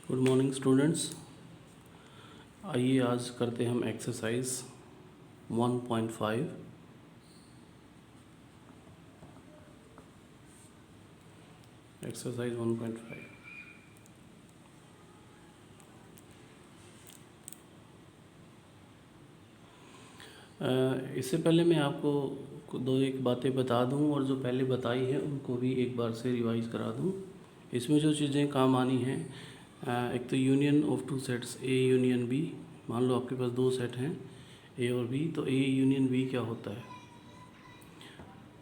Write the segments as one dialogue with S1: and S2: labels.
S1: Good morning students. आइए आज करते हैं हम एक्सरसाइज 1.5। एक्सरसाइज 1.5 इससे पहले मैं आपको दो एक बातें बता दूं और जो पहले बताई हैं उनको भी एक बार से रिवाइज करा दूं। इसमें जो चीज़ें काम आनी हैं, एक तो union of two sets A union B. मान लो आपके पास दो सेट हैं ए और बी, तो ए यूनियन बी क्या होता है?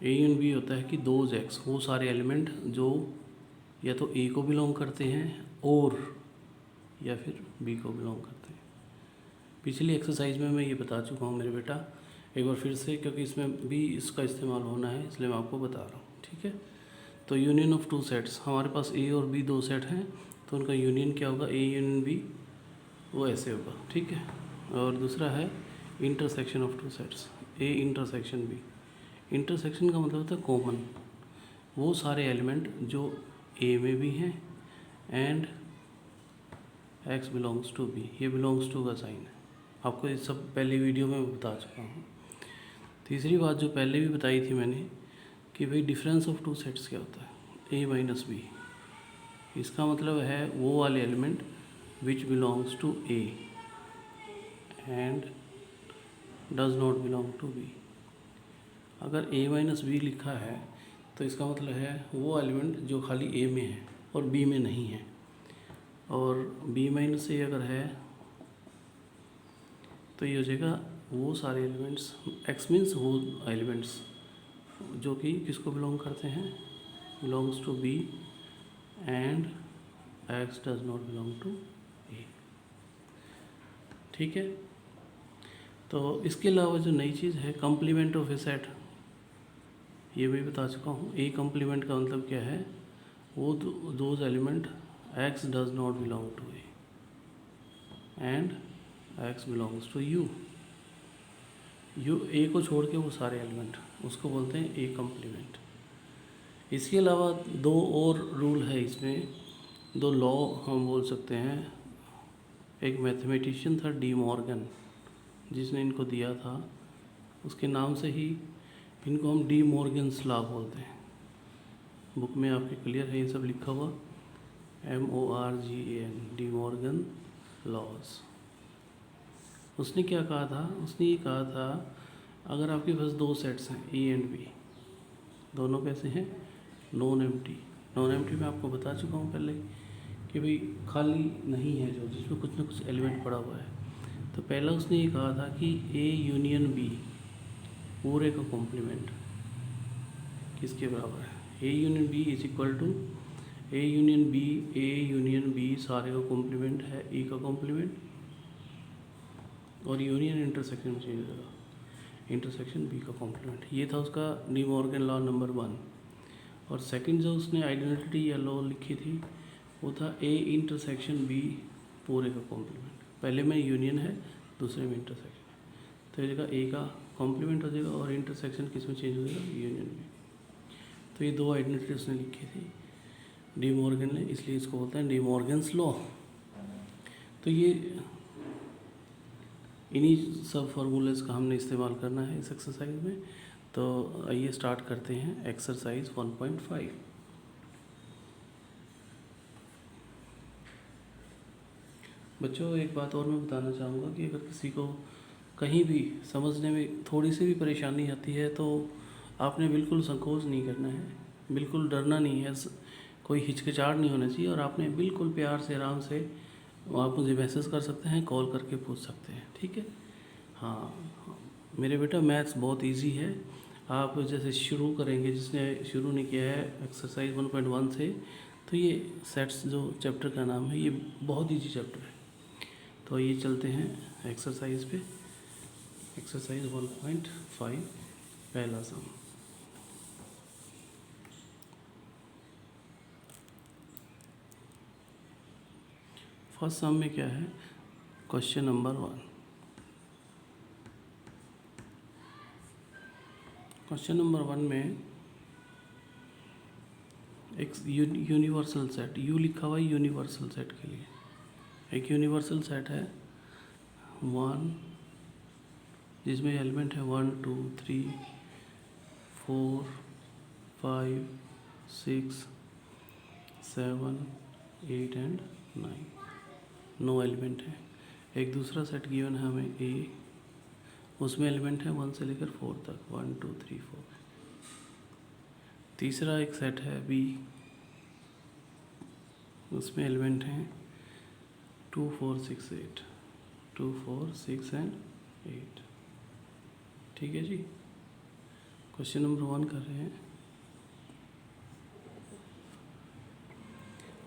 S1: ए यूनियन बी होता है कि दोज एक्स, वो सारे एलिमेंट जो या तो ए को बिलोंग करते हैं और या फिर बी को बिलोंग करते हैं। पिछली एक्सरसाइज में मैं ये बता चुका हूँ मेरे बेटा, एक बार फिर से, क्योंकि इसमें भी इसका इस्तेमाल होना है इसलिए मैं आपको बता रहा हूँ। ठीक है, तो यूनियन ऑफ टू सेट्स, हमारे पास ए और बी दो सेट हैं, तो उनका यूनियन क्या होगा? ए यूनियन बी, वो ऐसे होगा। ठीक है, और दूसरा है intersection of two sets, A intersection B. Intersection का मतलब होता है कॉमन, वो सारे एलिमेंट जो ए में भी हैं and X belongs to B, ये बिलोंग्स टू का साइन है। आपको ये सब पहले वीडियो में बता चुका हूँ। तीसरी बात जो पहले भी बताई थी मैंने कि भाई डिफरेंस ऑफ टू सेट्स क्या होता है? A minus B. इसका मतलब है वो वाले element which belongs to A and does not belong to B. अगर ए माइनस बी लिखा है तो इसका मतलब है वो एलिमेंट जो खाली ए में है और बी में नहीं है, और बी माइनस ए अगर है तो ये हो जाएगा वो सारे एलिमेंट्स, एक्स मीन्स वो एलिमेंट्स जो कि किसको बिलोंग करते हैं? Belongs to B and X does not belong to A. ठीक है, तो इसके अलावा जो नई चीज़ है कॉम्प्लीमेंट ऑफ ए सेट, ये भी बता चुका हूँ। ए कॉम्प्लीमेंट का मतलब क्या है? वो those element X does not belong to A and X belongs to U. U A को छोड़ के वो सारे एलिमेंट, उसको बोलते हैं ए कॉम्प्लीमेंट। इसके अलावा दो और रूल है इसमें, दो लॉ हम बोल सकते हैं। एक मैथमेटिशियन था डी मॉर्गन, जिसने इनको दिया था, उसके नाम से ही इनको हम डी मॉर्गन्स लॉ बोलते हैं। बुक में आपके क्लियर है ये सब लिखा हुआ, MORGAN, डी मॉर्गन लॉज। उसने क्या कहा था? उसने ये कहा था अगर आपके पास दो सेट्स हैं ए एंड बी, दोनों कैसे हैं? Non empty. नॉन एम्प्टी मैं आपको बता चुका हूँ पहले कि भाई खाली नहीं है, जो जिसमें कुछ ना कुछ एलिमेंट पड़ा हुआ है। तो पहला उसने ये कहा था कि ए यूनियन बी पूरे का कॉम्प्लीमेंट किसके बराबर है? A union B is equal to A union B, A union B सारे का कॉम्प्लीमेंट है ए का कॉम्प्लीमेंट, और यूनियन इंटरसेक्शन में चेंज होगा, इंटरसेक्शन बी का कॉम्प्लीमेंट। ये था उसका डी मॉर्गन लॉ नंबर 1। और सेकंड जो उसने आइडेंटिटी या लॉ लिखी थी वो था ए इंटरसेक्शन बी पूरे का कॉम्प्लीमेंट। पहले में यूनियन है, दूसरे में इंटरसेक्शन है, तो ये जगह ए का कॉम्प्लीमेंट हो जाएगा और इंटरसेक्शन किस में चेंज हो जाएगा? यूनियन में। तो ये दो आइडेंटिटी उसने लिखी थी डी मॉर्गन ने, इसलिए इसको बोलते हैं डी मॉर्गन्स लॉ। तो ये इन्हीं सब फार्मूलेस का हमने इस्तेमाल करना है इस एक्सरसाइज में। तो आइए स्टार्ट करते हैं एक्सरसाइज 1.5। बच्चों एक बात और मैं बताना चाहूँगा कि अगर किसी को कहीं भी समझने में थोड़ी सी भी परेशानी आती है तो आपने बिल्कुल संकोच नहीं करना है, बिल्कुल डरना नहीं है, कोई हिचकिचाहट नहीं होना चाहिए, और आपने बिल्कुल प्यार से आराम से आप मुझे मैसेज कर सकते हैं, कॉल करके पूछ सकते हैं। ठीक है, हाँ मेरे बेटा मैथ्स बहुत इजी है। आप जैसे शुरू करेंगे, जिसने शुरू नहीं किया है एक्सरसाइज 1.1 से, तो ये सेट्स जो चैप्टर का नाम है ये बहुत इजी चैप्टर है। तो ये चलते हैं एक्सरसाइज पे। एक्सरसाइज 1.5 पहला सम। फर्स्ट सम में क्या है? Question number 1। क्वेश्चन नंबर 1 में एक यूनिवर्सल सेट, यू लिखा हुआ है यूनिवर्सल सेट के लिए, एक यूनिवर्सल सेट है 1 जिसमें एलिमेंट है 1 2 3 4 5 6 7 8 एंड 9, 9 एलिमेंट है। एक दूसरा सेट गिवन है हमें ए, उसमें एलिमेंट है 1 से लेकर 4 तक 1 2 3 4। तीसरा एक सेट है बी, उसमें एलिमेंट हैं 2 4 6 8, 2 4 6 एंड 8। ठीक है जी, क्वेश्चन नंबर 1 कर रहे हैं।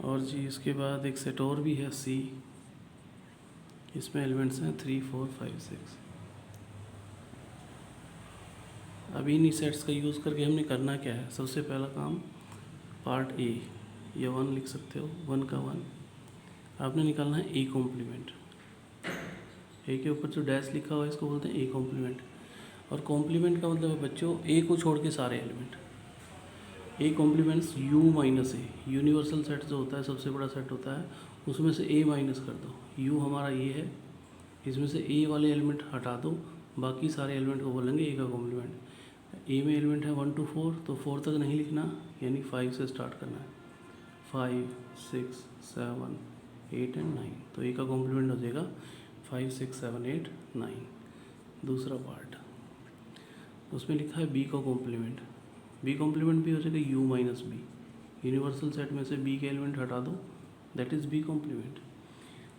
S1: और जी इसके बाद एक सेट और भी है सी, इसमें एलिमेंट्स हैं 3 4 5 6। अभी इन्हीं सेट्स का यूज़ करके हमने करना क्या है, सबसे पहला काम पार्ट ए, ये 1 लिख सकते हो, 1 का 1 आपने निकालना है ए कॉम्प्लीमेंट। ए के ऊपर जो डैश लिखा हुआ है इसको बोलते हैं ए कॉम्प्लीमेंट। और कॉम्प्लीमेंट का मतलब है बच्चों ए को छोड़ के सारे element. A complements U minus A, universal set जो होता है सबसे बड़ा सेट होता है, उसमें से ए माइनस कर दो। यू हमारा ये है, इसमें से ए वाले एलिमेंट हटा दो, बाकी सारे एलिमेंट को बोलेंगे ए का कॉम्प्लीमेंट। ए में एलिमेंट है 1 to 4, तो 4 तक नहीं लिखना, यानी 5 से स्टार्ट करना है। 5 6 7 8 एंड 9, तो ए का कॉम्प्लीमेंट हो जाएगा 5 6 7 8 9। दूसरा पार्ट, उसमें लिखा है बी का कॉम्प्लीमेंट। बी कॉम्प्लीमेंट भी हो जाएगा U minus B, universal set में से बी के एलिमेंट हटा दो, दैट इज़ बी कॉम्प्लीमेंट।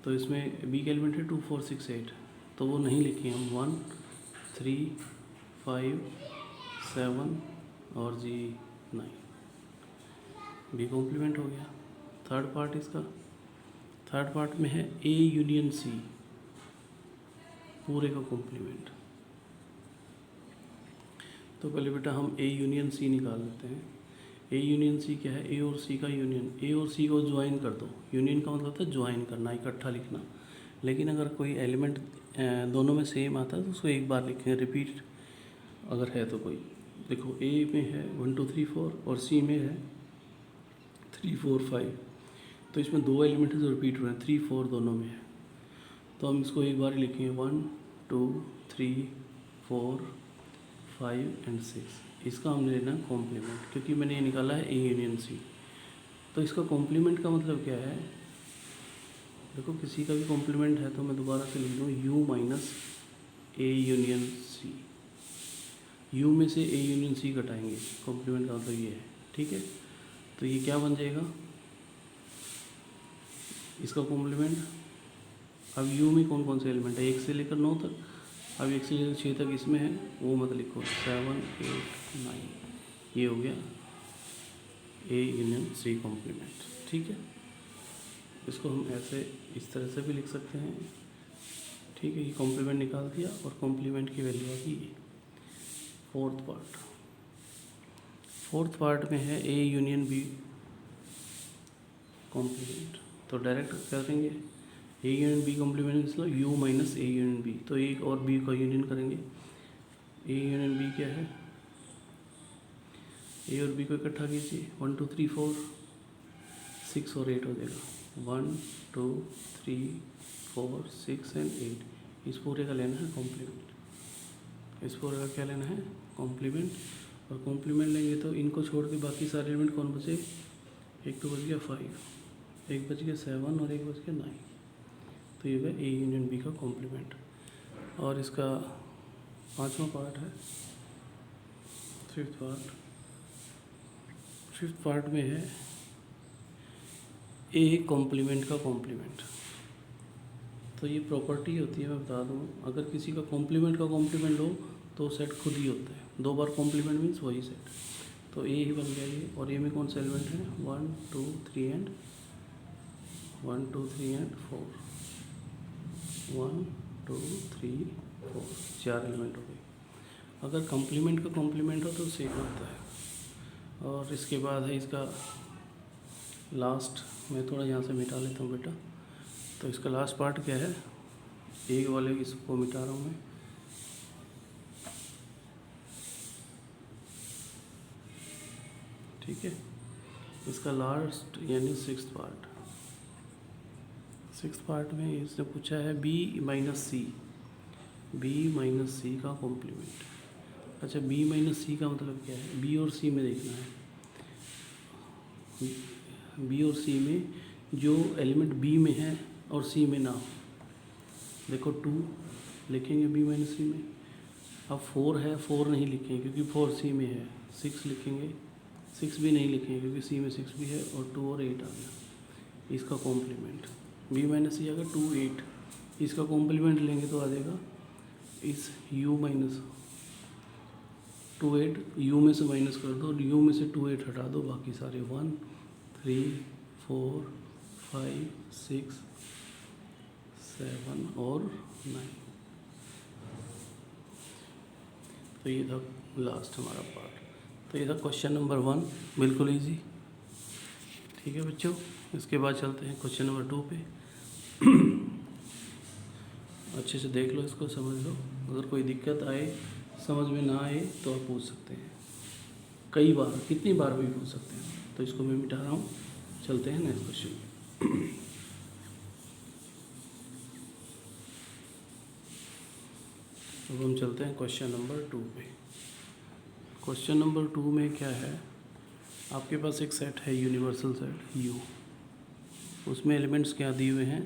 S1: तो इसमें बी के एलिमेंट है 2 4 6 8, तो वो नहीं लिखे हम, 1 3 5 7 और जी 9, बी कॉम्प्लीमेंट हो गया। थर्ड पार्ट इसका, थर्ड पार्ट में है ए यूनियन सी, पूरे का कॉम्प्लीमेंट। तो पहले बेटा हम ए यूनियन सी निकाल लेते हैं। ए यूनियन सी क्या है, ए और सी का यूनियन। ए और सी को ज्वाइन कर दो, यूनियन का मतलब होता है ज्वाइन करना, इकट्ठा लिखना। लेकिन अगर कोई एलिमेंट दोनों में सेम आता है तो उसको एक बार लिखेंगे, रिपीट अगर है तो कोई। देखो ए में है 1 2 3 4 और सी में है 3 4 5, तो इसमें दो एलिमेंट है जो रिपीट हो रहे हैं, 3 4 दोनों में है, तो हम इसको एक बार लिखेंगे 1 2 3 4 5 एंड 6। इसका हमने लेना है कॉम्प्लीमेंट, क्योंकि मैंने ये निकाला है ए यूनियन सी। तो इसका कॉम्प्लीमेंट का मतलब क्या है, देखो किसी का भी कॉम्प्लीमेंट है तो मैं दोबारा से लिख दूँ U minus A union C. U में से ए यूनियन सी घटाएंगे, कॉम्प्लीमेंट का मतलब ये है। ठीक है, तो ये क्या बन जाएगा इसका कॉम्प्लीमेंट। अब यू में कौन कौन से एलिमेंट है, 1 से लेकर 9 तक। अब 1 से लेकर 6 तक इसमें है, वो मत लिखो, 7 8 9, ये हो गया ए यूनियन सी कॉम्प्लीमेंट। ठीक है, इसको हम ऐसे इस तरह से भी लिख सकते हैं। ठीक है, ये कॉम्प्लीमेंट निकाल दिया और कॉम्प्लीमेंट की वैल्यू आ गई। फोर्थ पार्ट, फोर्थ पार्ट में है ए यूनियन बी कॉम्प्लीमेंट। तो डायरेक्ट क्या करेंगे, ए यूनियन बी कॉम्प्लीमेंट मतलब U minus A union B, तो ए और बी का यूनियन करेंगे। ए यूनियन बी क्या है, ए और बी को इकट्ठा कीजिए, 1 2 3 4 6 और 8 हो जाएगा, 1 2 3 4 6 एंड 8। इस पूरे का लेना है कॉम्प्लीमेंट, इस पूरे का क्या लेना है कॉम्प्लीमेंट। और कॉम्प्लीमेंट लेंगे तो इनको छोड़ के बाकी सारे एलिमेंट कौन बचे, एक तो बच गया 5, एक बच गया 7 और एक बच गया 9, तो ये है ए यूनियन बी का कॉम्प्लीमेंट। और इसका पांचवा पार्ट है फिफ्थ पार्ट। फिफ्थ पार्ट में है ए कॉम्प्लीमेंट का कॉम्प्लीमेंट। तो ये प्रॉपर्टी होती है, मैं बता दूँ, अगर किसी का कॉम्प्लीमेंट का कॉम्प्लीमेंट हो तो सेट खुद ही होता है, 2 बार कॉम्प्लीमेंट मीन्स वही सेट। तो ए ही बन गया ये। और ए में कौन सा एलिमेंट है, 1 2 3 एंड 1 2 3 एंड 4, 1 2 3 4, 4 एलिमेंट हो गए। अगर कॉम्प्लीमेंट का कॉम्प्लीमेंट हो तो सेम होता है। और इसके बाद है इसका लास्ट, मैं थोड़ा यहाँ से मिटा लेता हूँ बेटा। तो इसका लास्ट पार्ट क्या है, एक वाले इसको मिटा रहा हूँ मैं। ठीक है, इसका लास्ट यानी सिक्स्थ पार्ट, सिक्स पार्ट में इसने पूछा है बी माइनस सी का कॉम्प्लीमेंट। अच्छा, बी माइनस सी का मतलब क्या है? बी और सी में देखना है। बी और सी में जो एलिमेंट बी में है और सी में ना हो, देखो 2 लिखेंगे बी माइनस सी में। अब 4 है, 4 नहीं लिखेंगे क्योंकि 4 सी में है। 6 लिखेंगे, 6 भी नहीं लिखेंगे क्योंकि सी में 6 भी है, और 2 और 8 आ गया इसका कॉम्प्लीमेंट। बी माइनस सी आएगा 2 8, इसका कॉम्प्लीमेंट लेंगे तो आ जाएगा इस u माइनस 2 8, u में से माइनस कर दो, u में से 2 8 हटा दो, बाकी सारे 1 3 4 5 6 7 और 9। तो ये था लास्ट हमारा पार्ट। तो ये था क्वेश्चन नंबर 1, बिल्कुल इजी। ठीक है बच्चों, इसके बाद चलते हैं क्वेश्चन नंबर 2 पे। अच्छे से देख लो इसको, समझ लो। अगर कोई दिक्कत आए, समझ में ना आए तो आप पूछ सकते हैं, कई बार, कितनी बार भी पूछ सकते हैं। तो इसको मैं मिटा रहा हूँ, चलते हैं नेक्स्ट क्वेश्चन। अब हम चलते हैं क्वेश्चन नंबर 2 पे। क्वेश्चन नंबर 2 में क्या है, आपके पास एक सेट है, यूनिवर्सल सेट U। उसमें एलिमेंट्स क्या दिए हुए हैं?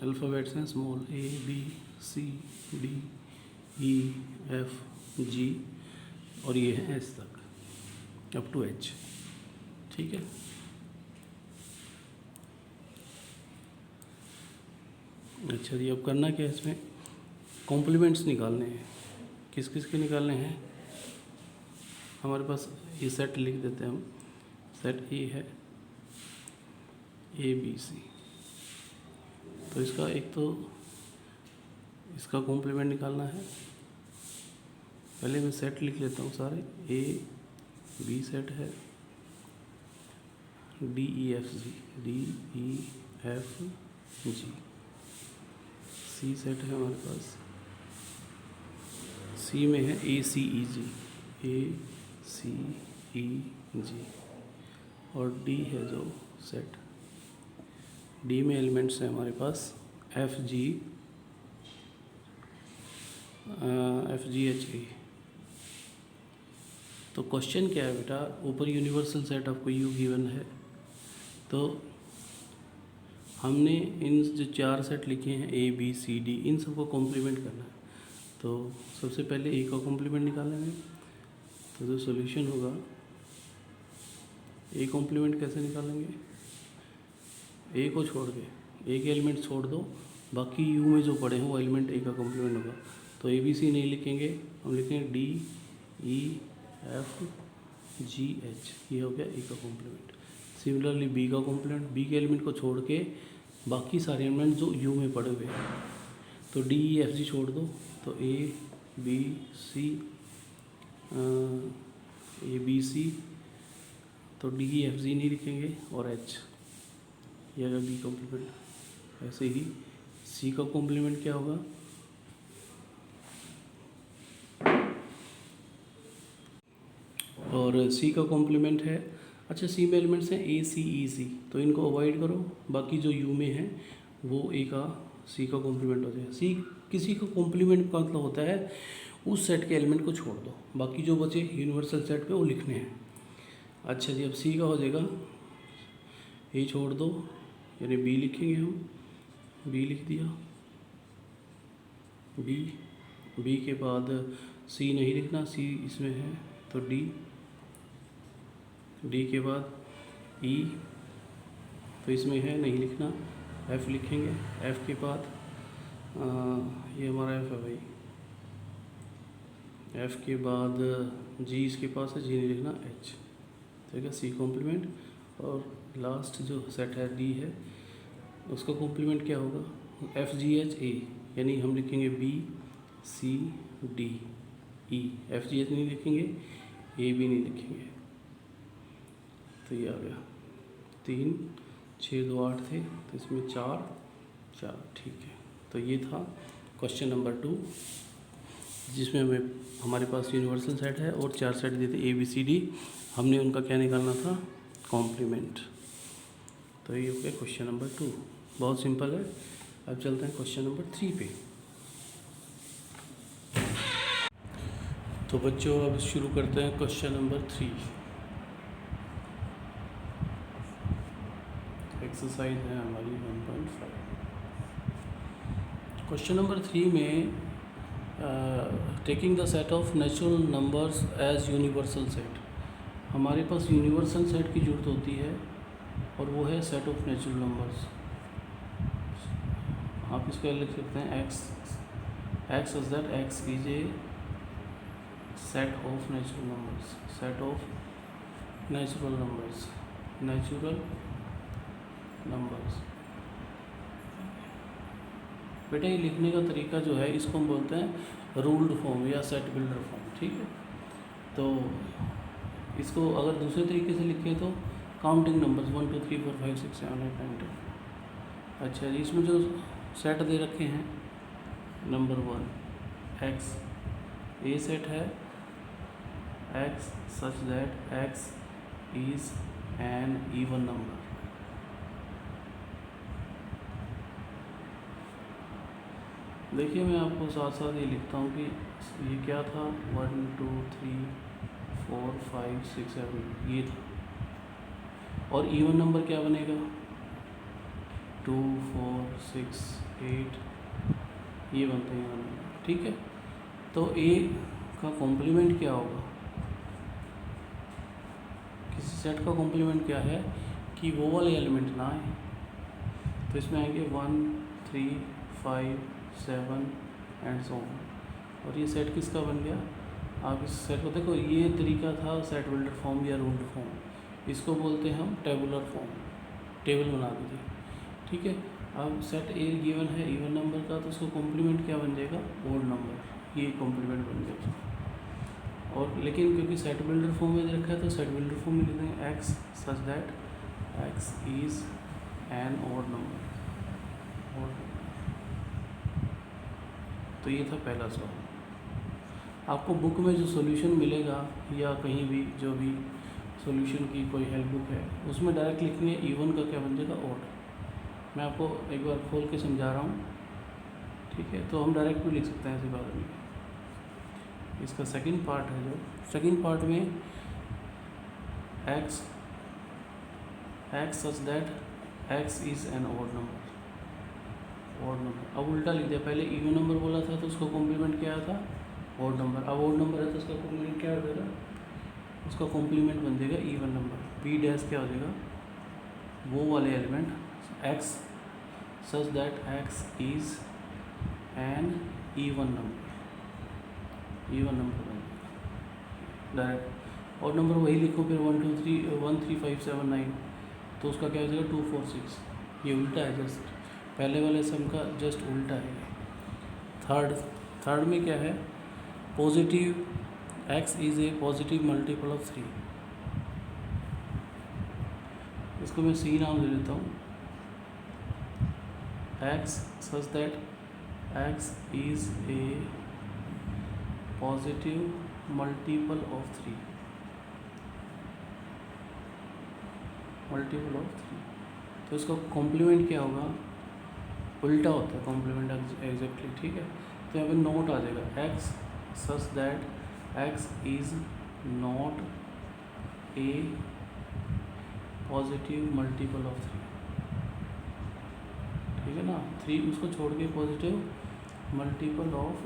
S1: अल्फ़ाबेट्स हैं, small a b c d e f g, और ये है S तक, अप टू H। ठीक है, अच्छा जी। अब करना क्या है, इसमें कॉम्प्लीमेंट्स निकालने हैं। किस किस के निकालने हैं? हमारे पास ये सेट लिख देते हैं हम। सेट ए है, A B C। तो इसका एक तो इसका कॉम्प्लीमेंट निकालना है। पहले मैं सेट लिख लेता हूँ सारे। A B सेट है, D E F G। C set है हमारे पास, C में है A C E G, और D है जो सेट, D में एलिमेंट्स हैं हमारे पास F G H A। तो क्वेश्चन क्या है बेटा, ऊपर यूनिवर्सल सेट आपको U गिवन है, तो हमने इन जो 4 सेट लिखे हैं A B C D, इन सबको कॉम्प्लीमेंट करना है। तो सबसे पहले A का कॉम्प्लीमेंट निकालेंगे। तो जो सॉल्यूशन होगा, A कॉम्प्लीमेंट कैसे निकालेंगे? A को छोड़ के, A के एलिमेंट छोड़ दो, बाकी U में जो पड़े हैं वो एलिमेंट A का कॉम्प्लीमेंट होगा। तो A B C नहीं लिखेंगे, हम लिखेंगे D E F G H, ये हो गया A का कॉम्प्लीमेंट। सिमिलरली B का कॉम्प्लीमेंट, B के एलिमेंट को छोड़ के बाकी सारे एलिमेंट जो U में पड़े हुए हैं, तो D E F G छोड़ दो, तो A B C, तो D E F G नहीं लिखेंगे, और H, ये अगर B कॉम्प्लीमेंट। ऐसे ही C का कॉम्प्लीमेंट क्या होगा? और C का कॉम्प्लीमेंट है, अच्छा C में एलिमेंट्स हैं A C E C, तो इनको अवॉइड करो, बाकी जो U में है वो A का C का कॉम्प्लीमेंट हो जाएगा। C किसी का कॉम्प्लीमेंट का मतलब होता है उस सेट के एलिमेंट को छोड़ दो, बाकी जो बचे यूनिवर्सल सेट पे वो लिखने हैं। अच्छा जी, अब C का हो जाएगा, A छोड़ दो, यानी B लिखेंगे हम, B लिख दिया, B के बाद C नहीं लिखना, C इसमें है, तो D के बाद E, तो इसमें है, नहीं लिखना, F लिखेंगे, F के बाद ये हमारा F है भाई, F के बाद G इसके पास है, G नहीं लिखना, H। ठीक है, C कॉम्प्लीमेंट। और लास्ट जो सेट है D है, उसका कॉम्प्लीमेंट क्या होगा? F G H A, यानी हम लिखेंगे B C D E, F G H नहीं लिखेंगे, A भी नहीं लिखेंगे। तो ये आ गया 3 6 2 8 थे, तो इसमें 4 4। ठीक है, तो ये था क्वेश्चन नंबर 2, जिसमें हमें हमारे पास यूनिवर्सल सेट है और 4 सेट दिए थे A B C D, हमने उनका क्या निकालना था? कॉम्प्लीमेंट। तो ये हो गया क्वेश्चन नंबर 2। बहुत सिंपल है। अब चलते हैं क्वेश्चन नंबर 3 पे। तो बच्चों अब शुरू करते हैं क्वेश्चन नंबर 3। एक्सरसाइज है हमारी 1.5। क्वेश्चन नंबर 3 में taking the set of natural numbers as universal set. हमारे पास यूनिवर्सल सेट की ज़रूरत होती है और वो है सेट ऑफ नेचुरल नंबर्स। आप इसको लिख सकते हैं x is that X is a set of natural numbers, set of natural numbers, natural numbers. बेटा ये लिखने का तरीका जो है इसको हम बोलते हैं रूल्ड फॉर्म या सेट बिल्डर फॉर्म, ठीक है। तो इसको अगर दूसरे तरीके से लिखें तो काउंटिंग नंबर्स 1 2 3 4 5 6 7 8 9 10। अच्छा जी, इसमें जो सेट दे रखे हैं नंबर 1 एक्स, ए सेट है x such that X is N even number. देखिए मैं आपको साथ साथ ये लिखता हूँ कि ये क्या था 1 2 3 4 5 6 7 ये था। और इवन नंबर क्या बनेगा 2 4 6 8 ये बनते हैं इवन नंबर, ठीक है। तो ए का कॉम्प्लीमेंट क्या होगा, किसी सेट का कॉम्प्लीमेंट क्या है कि वो वाले एलिमेंट ना आए। तो इसमें आएंगे 1 3 5 7 एंड सो ऑन। और ये सेट किसका बन गया, आप इस सेट को देखो, ये तरीका था सेट बिल्डर फॉर्म या रूल्ड फॉर्म। इसको बोलते हैं हम टेबुलर फॉर्म, टेबल बना दीजिए, ठीक है। अब सेट ए गिवन है इवन नंबर का, तो उसको कॉम्प्लीमेंट क्या बन जाएगा ओड नंबर, ये कॉम्प्लीमेंट बन जाएगा। और लेकिन क्योंकि सेट बिल्डर फॉर्म में रखा है तो सेट बिल्डर फॉर्म में लिख देंगे X such that X is an odd number. तो ये था पहला सवाल। आपको बुक में जो सॉल्यूशन मिलेगा या कहीं भी जो भी सॉल्यूशन की कोई हेल्प बुक है उसमें डायरेक्ट लिखनी है इवन का क्या बन जाएगा ओड। मैं आपको एक बार खोल के समझा रहा हूँ, ठीक है। तो हम डायरेक्ट भी लिख सकते हैं ऐसी बात नहीं। इसका सेकंड पार्ट है, जो सेकंड पार्ट में X such that X is an odd number, odd number. अब उल्टा लिख दिया, पहले इवन नंबर बोला था तो उसका कॉम्प्लीमेंट क्या था ओड नंबर। अब ओड नंबर है तो उसका कॉम्प्लीमेंट क्या हो जाएगा, उसका कॉम्प्लीमेंट बन जाएगा इवन नंबर। बी डैश क्या हो जाएगा, वो वाले element x such that X is N even number, even number बन जाएगा डायरेक्ट। ओड नंबर वही लिखो फिर 1 2 3 1 3 5 7 9, तो उसका क्या हो जाएगा 2 4 6। ये उल्टा है, जस्ट पहले वाले सम का जस्ट उल्टा है। थर्ड में क्या है, positive x is A positive multiple of 3। इसको मैं सी नाम दे देता हूँ, x such that X is A positive multiple of 3, multiple of 3। तो इसका कॉम्प्लीमेंट क्या होगा, उल्टा होता है कॉम्प्लीमेंट एग्जैक्टली, ठीक है। तो यहाँ पे नोट आ जाएगा x such that X is not A positive multiple of 3, ठीक है ना। 3 उसको छोड़ के positive multiple of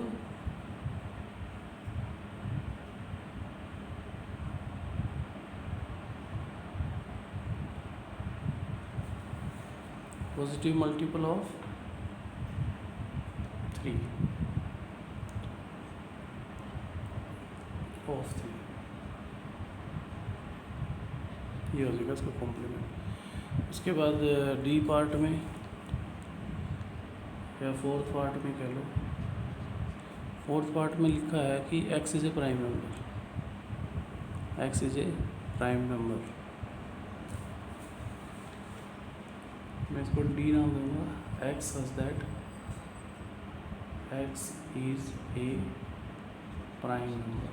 S1: positive multiple of 3 of 3, ये हो जाएगा इसका कॉम्प्लीमेंट। उसके बाद डी पार्ट में या फोर्थ पार्ट में कह लो, फोर्थ पार्ट में लिखा है कि X is a prime number, X is a prime number. मैं इसको डी नाम दूंगा, X such that X is a prime number.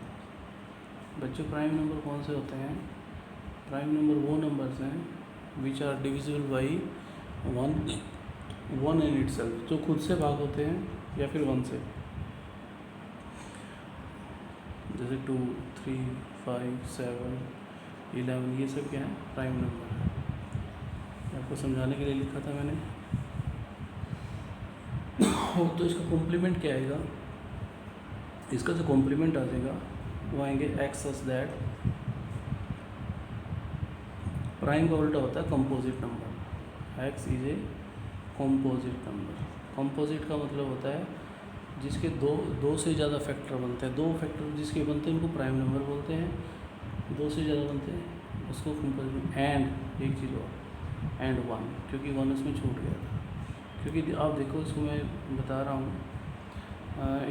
S1: बच्चों प्राइम नंबर कौन से होते हैं, प्राइम नंबर वो नंबर्स हैं which are divisible by 1 one in itself, जो खुद से भाग होते हैं या फिर वन से, जैसे 2, 3, 5, 7, 11, ये सब क्या है, प्राइम नंबर है। आपको समझाने के लिए लिखा था मैंने। तो इसका कॉम्प्लीमेंट क्या आएगा, इसका जो कॉम्प्लीमेंट आ जाएगा वो आएंगे एक्स सच दैट, प्राइम का उल्टा होता है composite number, x is a composite number. Composite का मतलब होता है जिसके दो से ज़्यादा फैक्टर बनते हैं, दो फैक्टर जिसके बनते हैं उनको प्राइम नंबर बोलते हैं, दो से ज़्यादा बनते हैं उसको कंपोजिट। एंड एक चीज़ और, एंड वन, क्योंकि वन उसमें छूट गया था, क्योंकि आप देखो इसको मैं बता रहा हूँ,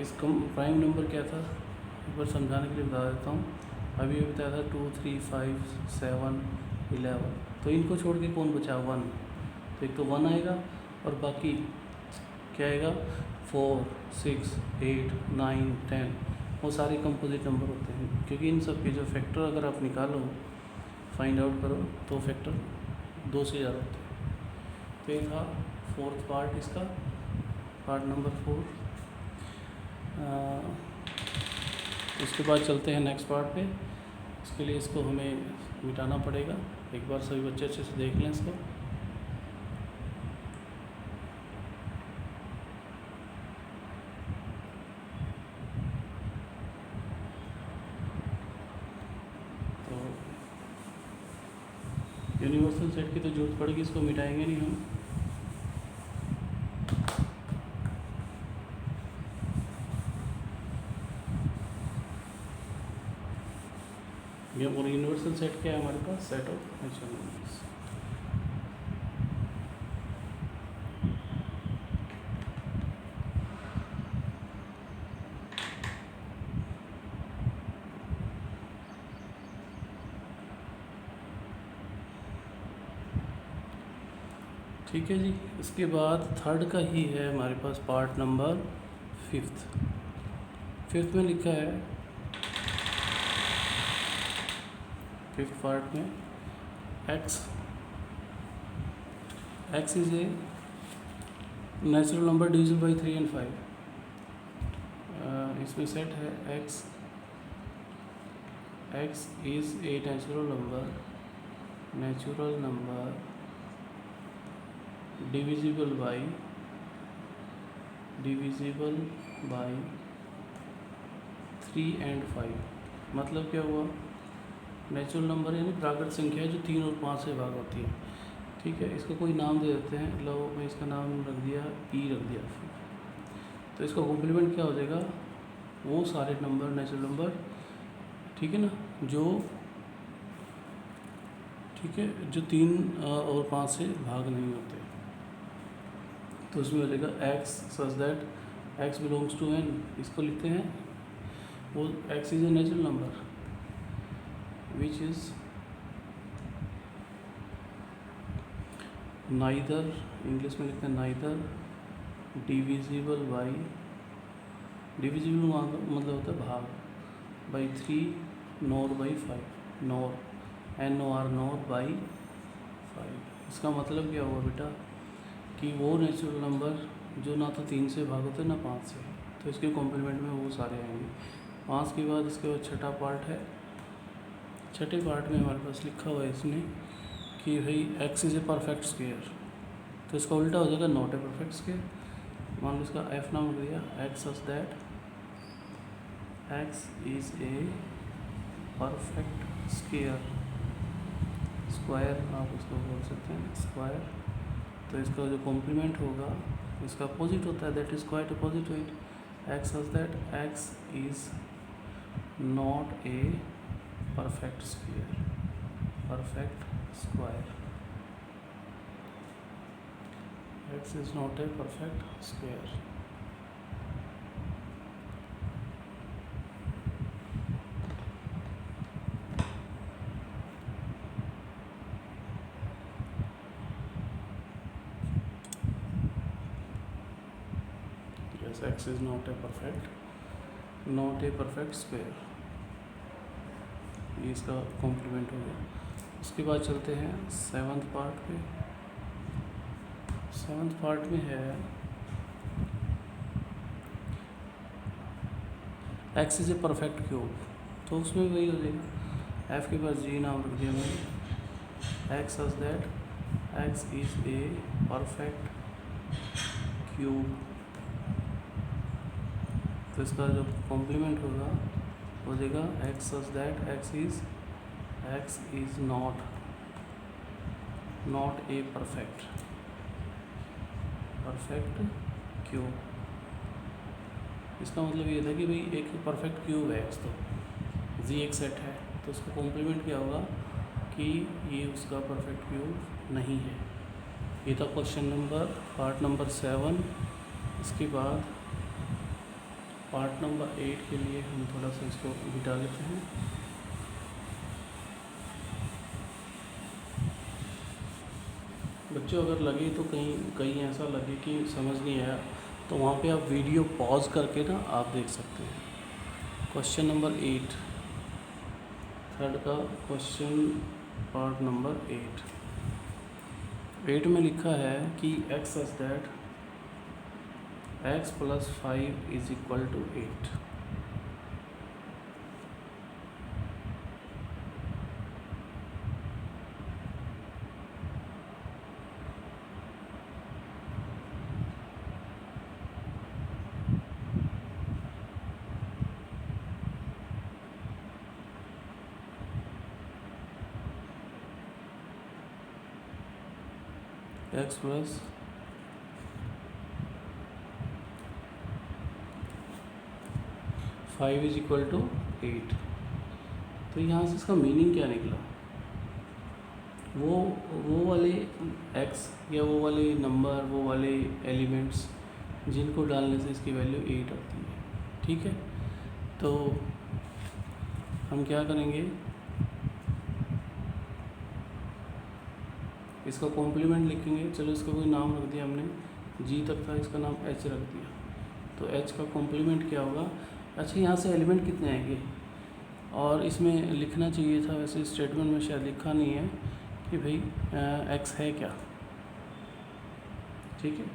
S1: इस प्राइम नंबर क्या था एक बार समझाने के लिए बता देता हूँ। अभी ये बताया था 2, 3, 5, 7, 11, तो इनको छोड़ के कौन बचा, वन। तो एक तो वन आएगा और बाकी क्या आएगा, 4, 6, 8, 9, 10, वो सारे कंपोजिट नंबर होते हैं, क्योंकि इन सब के जो फैक्टर अगर आप निकालो, फाइंड आउट करो, तो फैक्टर दो से ज़्यादा होते हैं। तो ये था फोर्थ पार्ट इसका, पार्ट नंबर 4। उसके बाद चलते हैं नेक्स्ट पार्ट पे। इसके लिए इसको हमें मिटाना पड़ेगा, एक बार सभी बच्चे अच्छे से देख लें इसको। तो यूनिवर्सल सेट की तो जरूरत पड़ेगी, इसको मिटाएंगे नहीं हम। ये और यूनिवर्सल सेट क्या है हमारे पास, सेट ऑफ नेचुरल नंबर्स। ठीक है जी। इसके बाद थर्ड का ही है हमारे पास पार्ट नंबर 5। 5 में लिखा है, 5th पार्ट में x is a natural number divisible by 3 and 5। इसमें सेट है x is a natural number divisible by 3 and 5। मतलब क्या हुआ, नेचुरल नंबर यानी प्राकृत संख्या है जो 3 और 5 से भाग होती है। ठीक है, इसको कोई नाम दे देते हैं, लो मैं इसका नाम रख दिया e रख दिया। तो इसका कॉम्प्लीमेंट क्या हो जाएगा, वो सारे नंबर नेचुरल नंबर, ठीक है ना, जो 3 और 5 से भाग नहीं होते। तो उसमें हो जाएगा x such that x belongs to n। इसको लिखते हैं, वो x is a natural number which is neither, English में लिखते हैं neither divisible by, डिविजिबल मतलब होता है भाग, by 3 nor by 5, nor NOR nor by 5। इसका मतलब क्या हुआ बेटा कि वो नेचुरल नंबर जो ना तो 3 से भाग होते ना 5 से, तो इसके कॉम्प्लीमेंट में वो सारे आएंगे। 5 के बाद इसके बाद छठा पार्ट है। छठे पार्ट में हमारे पास लिखा हुआ है इसने कि भाई x is a perfect square, तो इसका उल्टा हो जाएगा नॉट ए परफेक्ट स्क्वायर। मान लो इसका f नाम रख दिया, x such that x is a perfect square आप उसको बोल सकते हैं स्क्वायर। तो इसका जो कॉम्प्लीमेंट होगा इसका अपोजिट होता है, that is quite opposite to it. x such that x is not a perfect square, x is not a perfect square। yes, x is not a perfect square। ये इसका complement हो गया। उसके बाद चलते हैं 7th पार्ट पे। 7th part में है x is a perfect cube, तो उसमें वही हो जाएगा, f के पास g नाम रख दिया मैंने, x such that x is a perfect cube. तो इसका जो कॉम्प्लीमेंट होगा हो जाएगा x such that x is not a perfect cube. इसका मतलब ये था कि भाई एक परफेक्ट क्यूब है x, तो जी एक सेट है, तो उसका कॉम्प्लीमेंट क्या होगा कि ये उसका परफेक्ट क्यूब नहीं है। ये था क्वेश्चन नंबर पार्ट नंबर 7। इसके बाद पार्ट नंबर 8 के लिए हम थोड़ा सा इसको बिटा लेते हैं। बच्चों अगर लगे तो कहीं ऐसा लगे कि समझ नहीं आया, तो वहाँ पे आप वीडियो पॉज करके ना आप देख सकते हैं। क्वेश्चन नंबर 8, थर्ड का क्वेश्चन, पार्ट नंबर 8 में लिखा है कि x such that x + 5 is equal to 8। x + 5 is equal to 8। तो यहाँ से इसका मीनिंग क्या निकला, वो वाले x या वो वाले नंबर, वो वाले एलिमेंट्स जिनको डालने से इसकी वैल्यू 8 आती है। ठीक है, तो हम क्या करेंगे, इसका कॉम्प्लीमेंट लिखेंगे। चलो इसका कोई नाम रख दिया हमने, g तक था, इसका नाम h रख दिया। तो h का कॉम्प्लीमेंट क्या होगा। अच्छा, यहाँ से एलिमेंट कितने आएंगे, और इसमें लिखना चाहिए था, वैसे स्टेटमेंट में शायद लिखा नहीं है कि भाई x है क्या। ठीक है,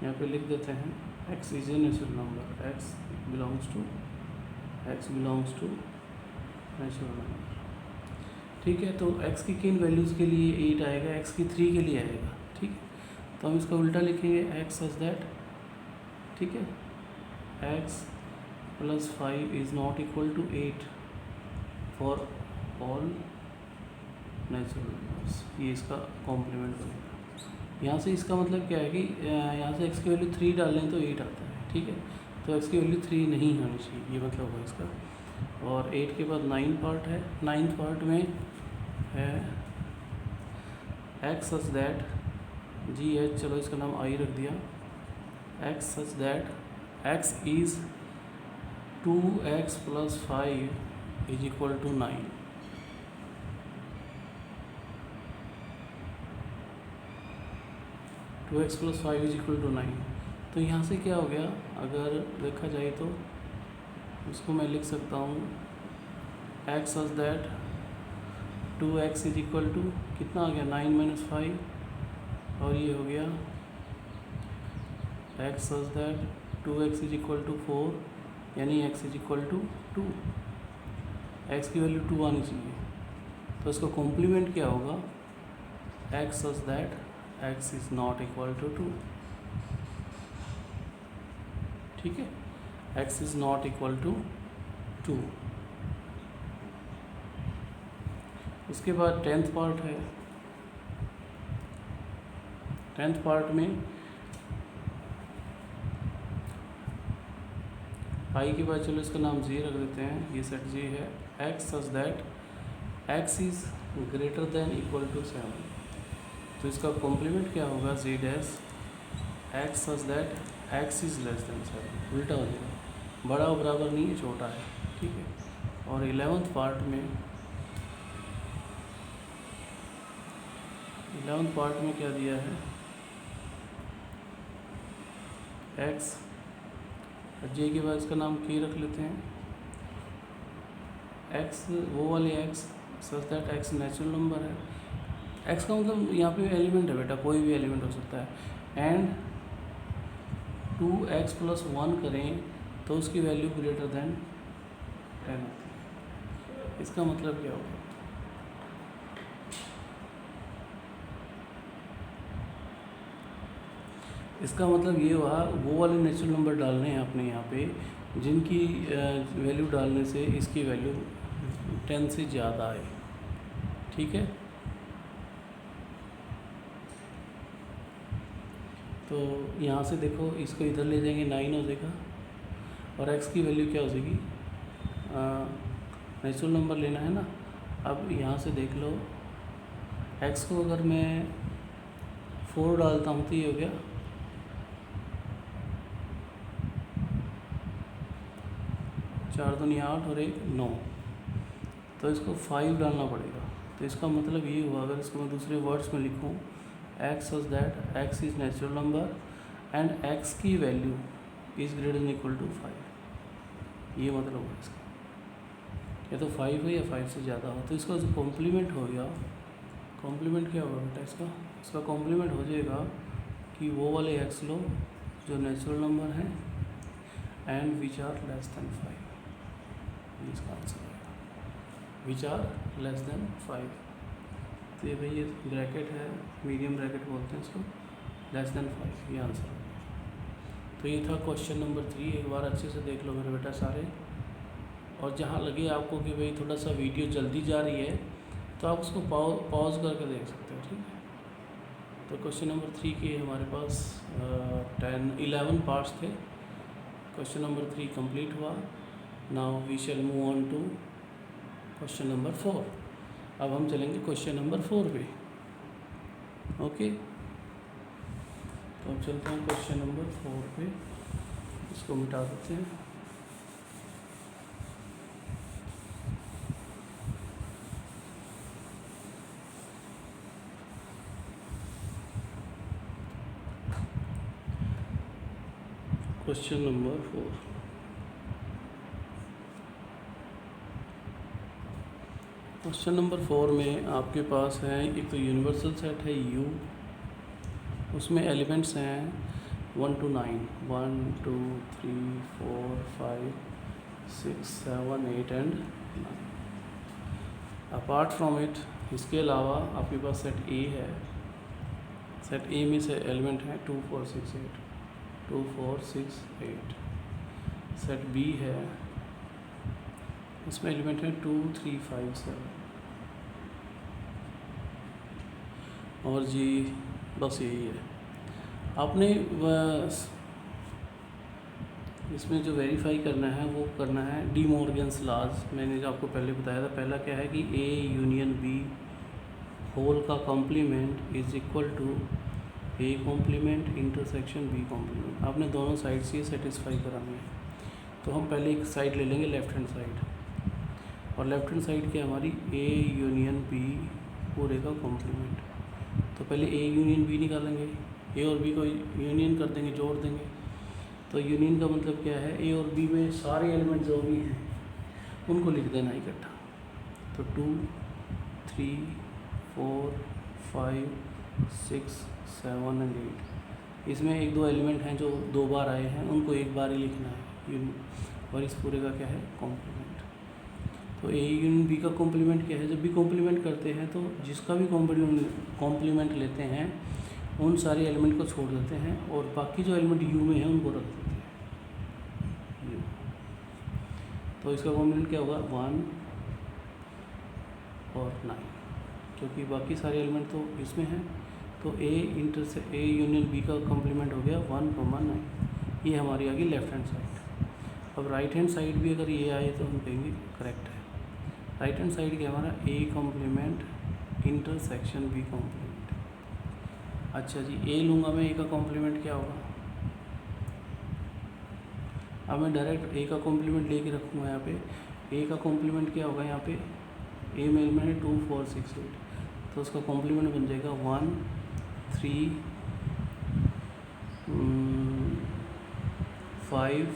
S1: यहाँ पे लिख देते हैं x is a natural number, x belongs to natural number. ठीक है, तो x की किन वैल्यूज़ के लिए 8 आएगा, x की 3 के लिए आएगा। ठीक है, तो हम इसका उल्टा लिखेंगे, x सच दैट, ठीक है, x + 5 is not equal to 8 for all natural numbers. ये इसका कॉम्प्लीमेंट बनेगा। यहाँ से इसका मतलब क्या है कि यहाँ से x की वैल्यू 3 डाल लें तो 8 आता है। ठीक है, तो x की वैल्यू 3 नहीं होनी चाहिए, ये मतलब होगा इसका। और 8 के बाद 9 पार्ट है। 9th पार्ट में है x सच दैट GH, चलो इसका नाम I रख दिया, x such that x is 2x + 5 is equal to 9। Two X + 5 is equal to 9। तो यहाँ से क्या हो गया, अगर देखा जाए तो उसको मैं लिख सकता हूँ x such that 2x is equal to कितना आ गया, 9 - 5, और ये हो गया x such that 2x is equal to 4, यानी x is equal to 2। x की वैल्यू 2 आनी चाहिए, तो इसका कॉम्प्लीमेंट क्या होगा, x such that x is not equal to 2। ठीक है, x is not equal to 2। उसके बाद 10th पार्ट है। 10th पार्ट में i के बाद, चलो इसका नाम g रख देते हैं, ये सेट g है, x such that x is greater than equal to 7। तो इसका कॉम्प्लीमेंट क्या होगा, z dash x such that x is less than 7। उल्टा हो जाएगा, बड़ा बराबर नहीं है, छोटा है। ठीक है, और 11th पार्ट में क्या दिया है, x, j के बाद इसका नाम k रख लेते हैं, x वो वाले x such that x natural number है, एक्स का मतलब यहाँ पे एलिमेंट है बेटा, कोई भी एलिमेंट हो सकता है। एंड 2x + 1 करें तो उसकी वैल्यू ग्रेटर देन 10 होती है। इसका मतलब क्या होगा? इसका मतलब ये हुआ वो वाले नेचुरल नंबर डालने हैं अपने यहाँ पे जिनकी वैल्यू डालने से इसकी वैल्यू 10 से ज़्यादा है। ठीक है, तो यहाँ से देखो इसको इधर ले जाएंगे 9 हो जाएगा और x की वैल्यू क्या हो जाएगी, नेचुरल नंबर लेना है ना। अब यहाँ से देख लो x को अगर मैं 4 डालता हूँ तो ये हो गया 4 दूनी 8 और 1 9, तो इसको 5 डालना पड़ेगा। तो इसका मतलब ये हुआ, अगर इसको मैं दूसरे वर्ड्स में लिखूँ, x such that x is natural number and x की value is greater than equal to 5। ये मतलब हुआ इसका, या तो 5 है या 5 से ज़्यादा हो। तो इसका जो कॉम्प्लीमेंट हो गया, कॉम्प्लीमेंट क्या होगा बेटा इसका कॉम्प्लीमेंट हो जाएगा कि वो वाले x लो जो नेचुरल नंबर हैं and which are less than 5। इसका आंसर आएगा विच आर लेस देन 5। तो ये भाई ये ब्रैकेट है, मीडियम ब्रैकेट बोलते हैं इसको, लेस देन 5, ये आंसर हो गया। तो ये था क्वेश्चन नंबर 3। एक बार अच्छे से देख लो मेरे बेटा सारे, और जहाँ लगे आपको कि भाई थोड़ा सा वीडियो जल्दी जा रही है तो आप उसको पॉज करके देख सकते हो। ठीक है, तो क्वेश्चन नंबर 3 के हमारे पास 11 पार्ट्स थे। क्वेश्चन नंबर 3 कंप्लीट हुआ। Now we shall move on to question number 4। अब हम चलेंगे क्वेश्चन नंबर 4 पे। ओके, तो अब चलते हैं क्वेश्चन नंबर 4 पे। इसको मिटा देते हैं। क्वेश्चन नंबर 4, क्वेश्चन नंबर 4 में आपके पास है एक तो यूनिवर्सल सेट है U, उसमें एलिमेंट्स हैं 1 to 9, 1 2 3 4 5 6 7 8 and 9। Apart from it, इसके अलावा आपके पास सेट A है। सेट A में से एलिमेंट हैं 2 4 6 8, 2 4 6 8। सेट B है, इसमें एलिमेंट है 2 3 5 7। और जी बस यही है। आपने इसमें जो वेरीफाई करना है वो करना है डी मॉर्गन्स लॉज। मैंने जो आपको पहले बताया था, पहला क्या है कि A यूनियन B होल का complement is equal to A complement intersection B complement. आपने दोनों साइड से सेटिस्फाई करानी है। तो हम पहले एक साइड ले लेंगे, लेफ्ट हैंड साइड, और लेफ्ट हैंड साइड क्या हमारी A यूनियन B पूरे का कॉम्प्लीमेंट। तो पहले A यूनियन B निकालेंगे, A और B को यूनियन कर देंगे, जोड़ देंगे। तो यूनियन का मतलब क्या है, A और B में सारे एलिमेंट जो भी हैं उनको लिख देना इकट्ठा। तो 2 3 4 5 6 7 एंड 8। इसमें एक दो एलिमेंट हैं जो 2 बार आए हैं, उनको एक बार ही लिखना है, और इस पूरे का क्या है कॉम्प्लीमेंट। तो A यूनियन B का कॉम्प्लीमेंट क्या है, जब भी कॉम्प्लीमेंट करते हैं तो जिसका भी कॉम्प्लीमेंट लेते हैं उन सारे एलिमेंट को छोड़ देते हैं और बाकी जो एलिमेंट U में है उनको रख देते हैं U। तो इसका कॉम्प्लीमेंट क्या होगा 1 और 9, क्योंकि बाकी सारे एलिमेंट तो इसमें हैं। तो A यूनियन B का कॉम्प्लीमेंट हो गया 1, 9। ये हमारी आ गई लेफ्ट हैंड साइड। अब राइट हैंड साइड भी अगर ये आए तो हम कहेंगे करेक्ट है। राइट हैंड साइड क्या हमारा A complement intersection B complement. अच्छा जी, A लूँगा मैं, A का कॉम्प्लीमेंट क्या होगा। अब मैं डायरेक्ट A का कॉम्प्लीमेंट लेके रखूँगा यहाँ पे। A का कॉम्प्लीमेंट क्या होगा यहाँ पे, A में एलिमेंट है 2 4 6 8, तो उसका कॉम्प्लीमेंट बन जाएगा 1 3 5।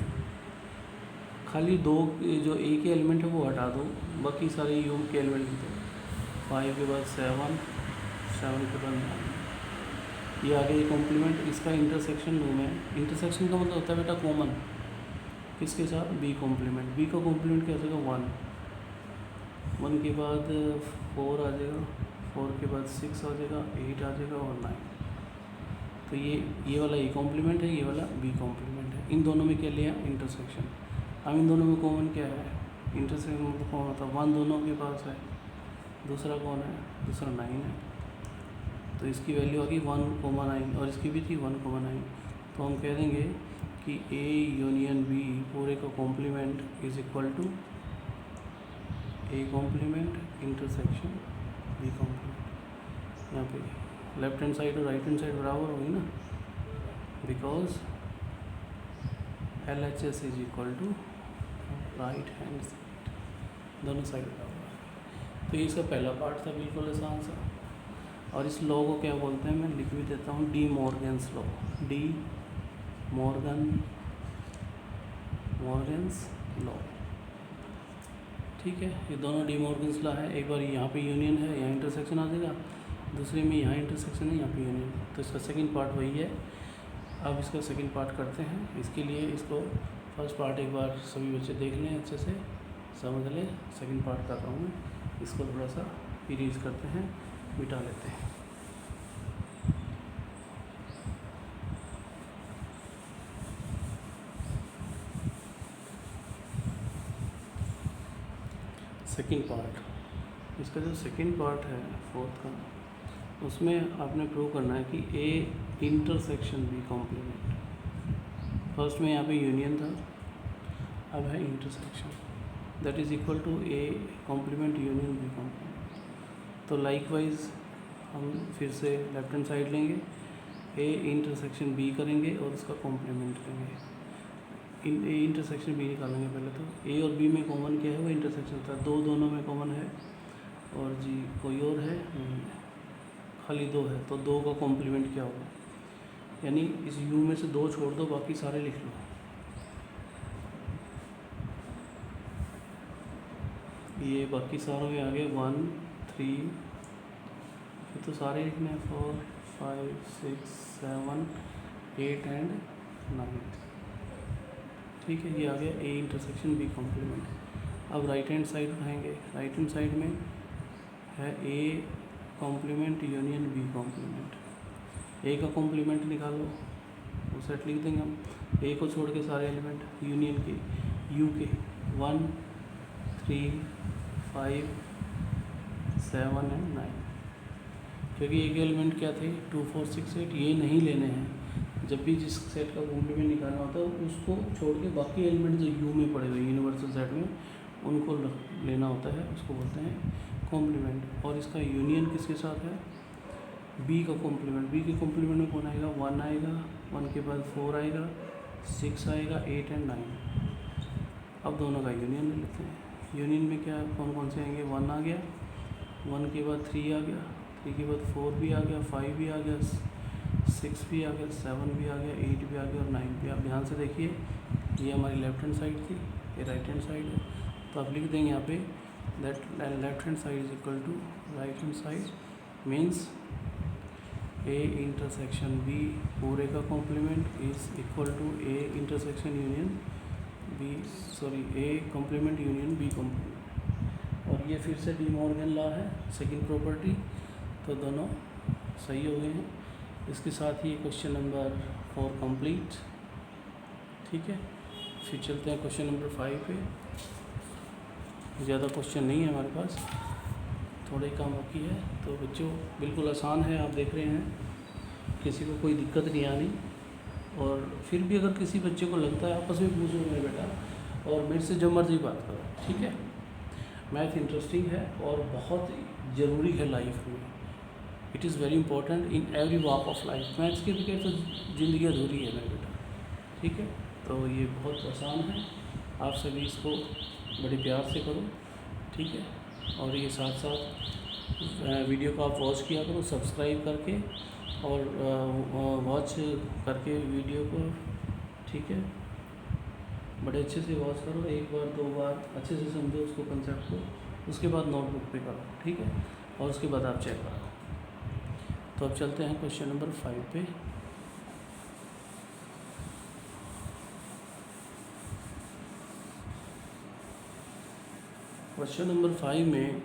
S1: खाली 2 जो A के एलिमेंट है वो हटा दो, बाकी सारे U के एलिमेंट लिख दो। 5 के बाद 7 7 के बाद 9। ये आगे कॉम्प्लीमेंट, इसका इंटरसेक्शन नो में, इंटरसेक्शन का मतलब होता है बेटा कॉमन, किसके साथ, बी कॉम्प्लीमेंट। बी का कॉम्प्लीमेंट क्या हो जाएगा 1 के बाद 4 आ जाएगा, 4 के बाद 6 आ जाएगा, 8 आ जाएगा और 9। तो ये वाला ए कॉम्प्लीमेंट है, ये वाला बी कॉम्प्लीमेंट है। इन दोनों में क्या लिया, इंटरसेक्शन। अब इन दोनों में कॉमन क्या है, इंटरसेक्शन मतलब कौन होता है, 1 दोनों के पास है, दूसरा कौन है, दूसरा 9 है। तो इसकी वैल्यू आ गई 1,9 और इसकी भी थी 1,9। तो हम कह देंगे कि ए यूनियन बी पूरे का complement is equal to A complement intersection B complement. यहाँ पे लेफ्ट हैंड साइड और राइट हैंड साइड बराबर होगी ना, because LHS is equal to right hand side, दोनों साइड बराबर है। तो ये इसका पहला पार्ट था, बिल्कुल आसान सा। और इस लॉ को क्या बोलते हैं, मैं लिख भी देता हूँ, D Morgan's law, D Morgan's law. ठीक है, ये दोनों डी मॉर्गन्स लॉ है। एक बार यहाँ पे यूनियन है, यहाँ इंटरसेक्शन आ जाएगा, दूसरे में यहाँ इंटरसेक्शन है, यहाँ पे यूनियन। तो इसका सेकंड पार्ट वही है। अब इसका सेकंड पार्ट करते हैं। इसके लिए इसको फर्स्ट पार्ट एक बार सभी बच्चे देख लें, अच्छे से समझ लें। सेकंड पार्ट कर रहा हूँ मैं, इसको थोड़ा सा इरेज करते हैं, मिटा लेते हैं। सेकंड पार्ट, इसका जो सेकंड पार्ट है फोर्थ का, उसमें आपने प्रूव करना है कि A intersection B complement. First में यहाँ पे यूनियन था, अब है intersection, that is equal to A complement union B complement. तो लाइकवाइज हम फिर से लेफ्ट हैंड साइड लेंगे, ए इंटरसेक्शन बी करेंगे और उसका कॉम्प्लीमेंट लेंगे। ए इंटरसेक्शन बी निकालेंगे पहले। तो ए और बी में कॉमन क्या है, वो इंटरसेक्शन था, दोनों में कॉमन है। और जी कोई और है नहीं, खाली 2 है। तो 2 का कॉम्प्लीमेंट क्या होगा, यानी इस यू में से 2 छोड़ दो, बाकी सारे लिख लो। ये बाकी सारों में आ गए 1 3, ये तो सारे लिखने हैं, 4 5 6 7 8 एंड 9। ठीक है, ये आ गया ए इंटरसेक्शन बी कॉम्प्लीमेंट। अब राइट हैंड साइड उठाएंगे, राइट हैंड साइड में है A complement union B complement. A का कॉम्प्लीमेंट निकालो, वो सेट लिख देंगे हम, ए को छोड़ के सारे एलिमेंट यूनियन के, यू के 1 3 5 7 एंड 9। क्योंकि एक एलिमेंट क्या थे 2 4 6 8, ये नहीं लेने हैं। जब भी जिस सेट का कॉम्प्लीमेंट निकालना होता है, उसको छोड़ के बाकी एलिमेंट जो यू में पड़े हुए यूनिवर्सल सेट में, उनको लेना होता है, उसको बोलते हैं कॉम्प्लीमेंट। और इसका यूनियन किसके साथ है, बी का कॉम्प्लीमेंट। बी के कॉम्प्लीमेंट में कौन आएगा, 1 आएगा, 1 के बाद 4 आएगा, 6 आएगा, 8 एंड 9। अब दोनों का यूनियन ले लेते हैं। यूनियन में क्या कौन कौन से आएंगे, 1 आ गया, 1 के बाद 3 आ गया, 3 के बाद 4 भी आ गया, 5 भी आ गया, 6 भी आ गया, 7 भी आ गया, 8 भी आ गया और 9 भी। आप ध्यान से देखिए, ये हमारी लेफ्ट हैंड साइड थी, ये राइट हैंड साइड है। तो आप लिख देंगे यहाँ पे that left hand side is equal to right hand side, means A intersection B पूरे का complement is equal to A intersection union B, sorry A complement union B complement. और ये फिर से डी मॉर्गन लॉ है, second property. तो दोनों सही हो गए हैं। इसके साथ ही क्वेश्चन नंबर 4 कंप्लीट। ठीक है, फिर चलते हैं क्वेश्चन नंबर 5 पे। ज़्यादा क्वेश्चन नहीं है हमारे पास, थोड़े काम बाकी है। तो बच्चों बिल्कुल आसान है, आप देख रहे हैं, किसी को कोई दिक्कत नहीं आनी। और फिर भी अगर किसी बच्चे को लगता है, आपस में पूछो मेरे बेटा, और मेरे से जो मर्जी बात करो, ठीक है। मैथ इंटरेस्टिंग है और बहुत ज़रूरी है लाइफ में। It is very important in every walk of life. Maths के बगैर तो ज़िंदगी अधूरी है मेरे बेटा, ठीक है। तो ये बहुत आसान है, आप सभी इसको बड़े प्यार से करो, ठीक है। और ये साथ साथ वीडियो को आप वॉच किया करो, सब्सक्राइब करके और वॉच करके वीडियो को, ठीक है। बड़े अच्छे से वॉच करो, 1 बार 2 बार अच्छे से समझो उसको, कंसेप्ट को। उसके बाद नोटबुक पे करो, ठीक है। और उसके बाद आप चेक करो। तो अब चलते हैं क्वेश्चन नंबर 5 पे। क्वेश्चन नंबर 5 में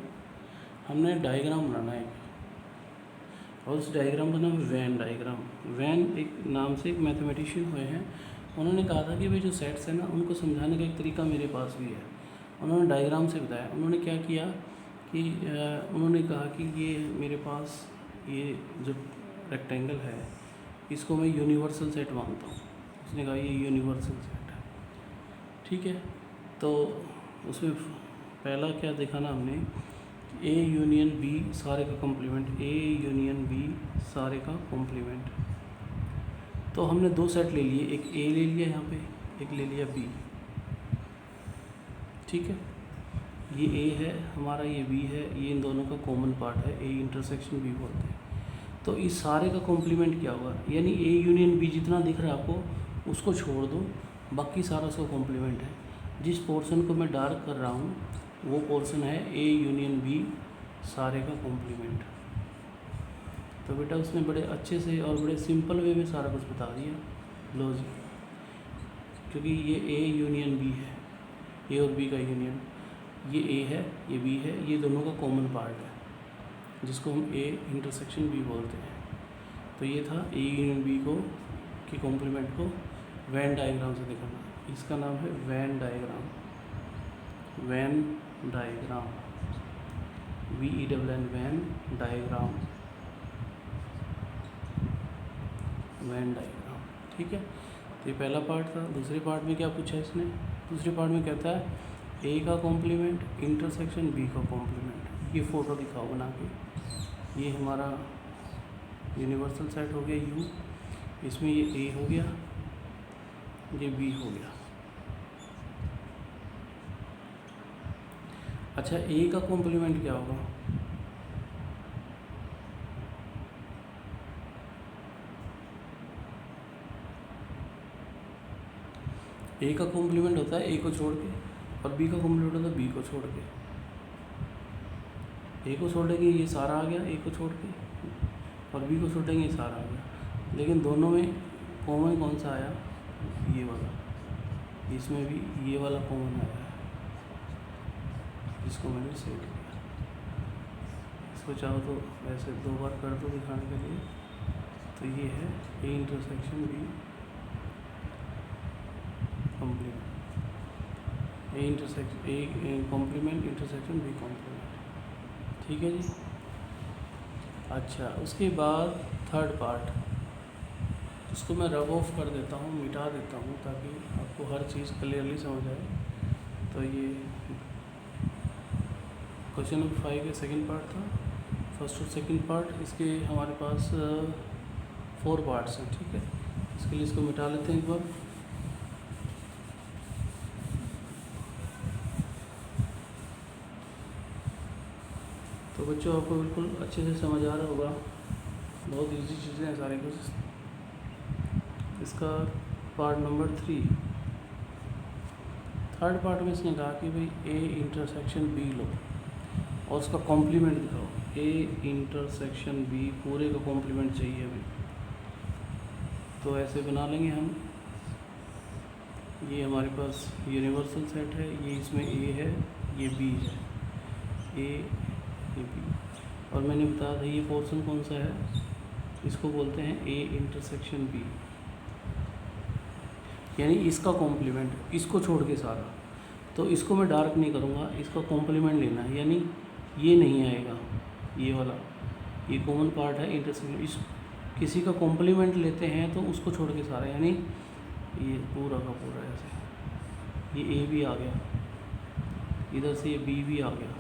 S1: हमने डायग्राम बनाना है और उस डायग्राम का नाम है वैन डायग्राम। वैन एक नाम से एक मैथमेटिशियन हुए हैं, उन्होंने कहा था कि भाई जो सेट्स हैं ना उनको समझाने का एक तरीका मेरे पास भी है। उन्होंने डायग्राम से बताया। उन्होंने क्या किया कि उन्होंने कहा कि ये मेरे पास ये जो रेक्टेंगल है इसको मैं यूनिवर्सल सेट मानता हूँ। उसने कहा ये यूनिवर्सल सेट है, ठीक है। तो उसमें पहला क्या देखा ना हमने, ए यूनियन बी सारे का कॉम्प्लीमेंट, ए यूनियन बी सारे का कॉम्प्लीमेंट। तो हमने दो सेट ले लिए, एक ए ले लिया यहाँ पे, एक ले लिया बी, ठीक है। ये ए है हमारा, ये बी है, ये इन दोनों का कॉमन पार्ट है, ए इंटरसेक्शन बी बोलते हैं। तो इस सारे का कॉम्प्लीमेंट क्या होगा, यानी ए यूनियन बी जितना दिख रहा है आपको उसको छोड़ दो, बाकी सारा उसका कॉम्प्लीमेंट है। जिस पोर्शन को मैं डार्क कर रहा हूँ वो पोर्शन है ए यूनियन बी सारे का कॉम्प्लीमेंट। तो बेटा उसने बड़े अच्छे से और बड़े सिंपल वे में सारा कुछ बता दिया लॉजिक, क्योंकि ये ए यूनियन बी है, ए और बी का यूनियन, ये ए है ये बी है, ये दोनों का कॉमन पार्ट है जिसको हम ए इंटरसेक्शन बी बोलते हैं। तो ये था ए यूनियन बी को की कॉम्प्लीमेंट को वैन डायग्राम से दिखाना। इसका नाम है Venn diagram, Venn diagram, VEN Venn diagram, Venn diagram, ठीक है। तो ये पहला पार्ट था। दूसरे पार्ट में क्या पूछा है इसने, दूसरे पार्ट में कहता है ए का कॉम्प्लीमेंट इंटरसेक्शन बी का कॉम्प्लीमेंट। ये फ़ोटो दिखाओ बना के, ये हमारा यूनिवर्सल सेट हो गया यू, इसमें ये ए हो गया, ये बी हो गया। अच्छा ए का कॉम्प्लीमेंट क्या होगा, ए का कॉम्प्लीमेंट होता है ए को छोड़ के, और बी का कॉम्प्लीमेंट होता है बी को छोड़ के। ए को छोड़ेंगे ये सारा आ गया ए को छोड़ के, और बी को छोड़ेंगे ये सारा आ गया। लेकिन दोनों में कॉमन कौन सा आया, ये वाला, इसमें भी ये वाला कॉमन आया है जिसको मैंने सेट किया। इसको चाहो तो वैसे दो बार कर दो दिखाने के लिए। तो ये है A intersection B complement, A intersection A complement intersection B complement, ठीक है जी। अच्छा उसके बाद थर्ड पार्ट, उसको मैं रब ऑफ कर देता हूँ, मिटा देता हूँ ताकि आपको हर चीज़ क्लियरली समझ आए। तो ये क्वेश्चन नंबर 5 का सेकंड पार्ट था, फर्स्ट और सेकंड पार्ट। इसके हमारे पास 4 पार्ट्स हैं, ठीक है। इसके लिए इसको मिटा लेते हैं एक बार। तो बच्चों आपको बिल्कुल अच्छे से समझ आ रहा होगा, बहुत इजी चीज़ें हैं सारी कुछ। इसका पार्ट नंबर 3, थर्ड पार्ट में इसने कहा कि भाई ए इंटरसेक्शन बी लो और उसका कॉम्प्लीमेंट दिखाओ। ए इंटरसेक्शन बी पूरे का कॉम्प्लीमेंट चाहिए हमें। तो ऐसे बना लेंगे हम, ये हमारे पास यूनिवर्सल सेट है, ये इसमें ए है ये बी है, ए ये बी, और मैंने बताया था ये पोर्शन कौन सा है, इसको बोलते हैं ए इंटरसेक्शन बी, यानी इसका कॉम्प्लीमेंट, इसको छोड़ के सारा। तो इसको मैं डार्क नहीं करूँगा, इसका कॉम्प्लीमेंट लेना है, यानी ये नहीं आएगा, ये वाला, ये कॉमन पार्ट है इंटरसेक्शन। इस किसी का कॉम्प्लीमेंट लेते हैं तो उसको छोड़ के सारा, यानी ये पूरा का पूरा ऐसे, ये ए भी आ गया, इधर से ये बी भी आ गया।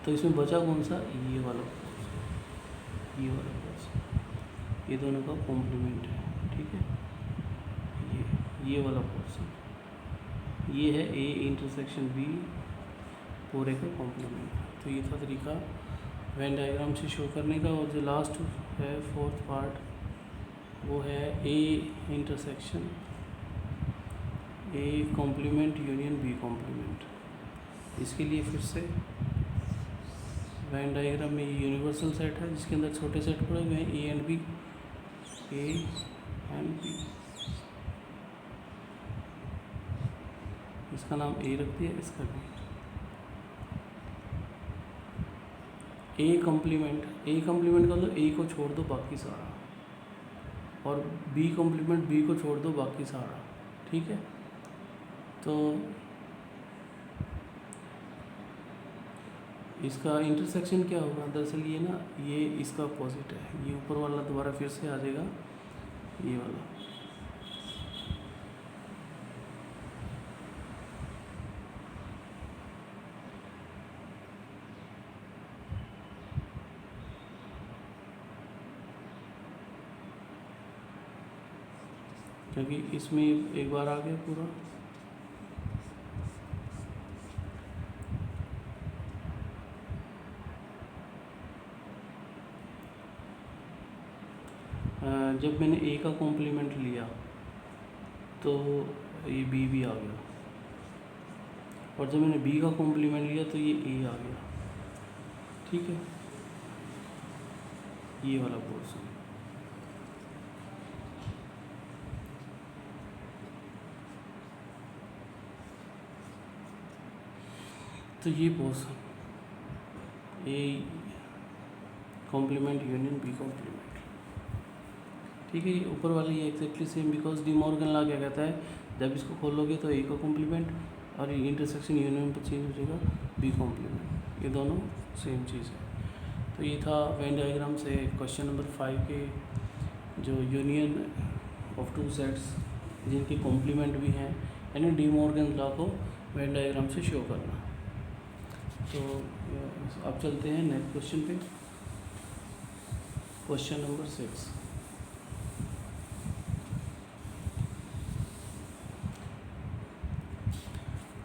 S1: तो इसमें बचा कौन सा, ये वाला, ये वाला पोर्शन, ये दोनों का कॉम्प्लीमेंट है, ठीक है। ये वाला पोर्शन ये है ए इंटरसेक्शन बी पूरे का कॉम्प्लीमेंट। तो ये था तरीका वैन डायग्राम से शो करने का। और जो लास्ट है फोर्थ पार्ट, वो है A intersection A complement union B complement. इसके लिए फिर से वेन डायग्राम में ये यूनिवर्सल सेट है जिसके अंदर छोटे सेट पड़े हुए हैं ए एंड बी, इसका नाम ए रख दिया, इसका भी ए कॉम्प्लीमेंट कर दो, ए को छोड़ दो बाकी सारा, और बी कॉम्प्लीमेंट बी को छोड़ दो बाकी सारा, ठीक है। तो इसका इंटरसेक्शन क्या होगा, दरअसल ये ना, ये इसका अपोजिट है, ये ऊपर वाला दोबारा फिर से आ जाएगा, ये वाला। क्योंकि इसमें एक बार आ गया पूरा, जब मैंने ए का कॉम्प्लीमेंट लिया तो ये बी भी आ गया, और जब मैंने बी का कॉम्प्लीमेंट लिया तो ये ए आ गया, ठीक है, ये वाला पोर्शन। तो ये portion A complement union B complement, ठीक है। ये ऊपर वाली ये exactly same, because De Morgan law क्या कहता है, जब इसको खोलोगे तो ए का कॉम्प्लीमेंट और ये इंटरसेक्शन यूनियन पर चेंज हो जाएगा बी कॉम्प्लीमेंट, ये दोनों सेम चीज़ है। तो ये था वेन डायग्राम से क्वेश्चन नंबर 5 के, जो यूनियन ऑफ टू सेट्स जिनके कॉम्प्लीमेंट भी हैं, यानी डी मॉर्गन लॉ को वेन डायग्राम से शो करना। तो अब चलते हैं नेक्स्ट क्वेश्चन पे, क्वेश्चन नंबर 6।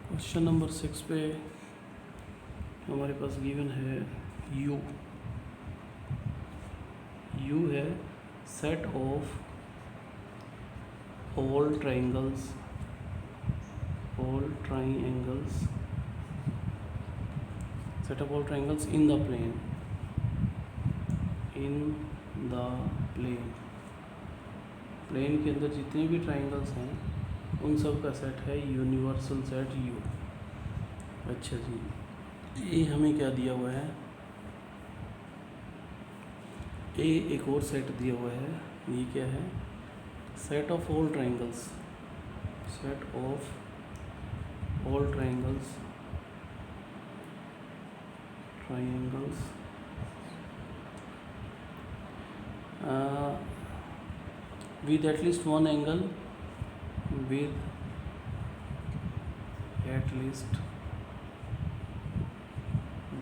S1: क्वेश्चन नंबर 6 पे हमारे पास गिवन है यू है set of all triangles set of all triangles in the plane plane के अंदर जितने भी ट्राइंगल्स हैं उन सब का सेट है यूनिवर्सल सेट यू। अच्छा जी, ये हमें क्या दिया हुआ है, ए एक और सेट दिया हुआ है, ये क्या है, set of all triangles with at least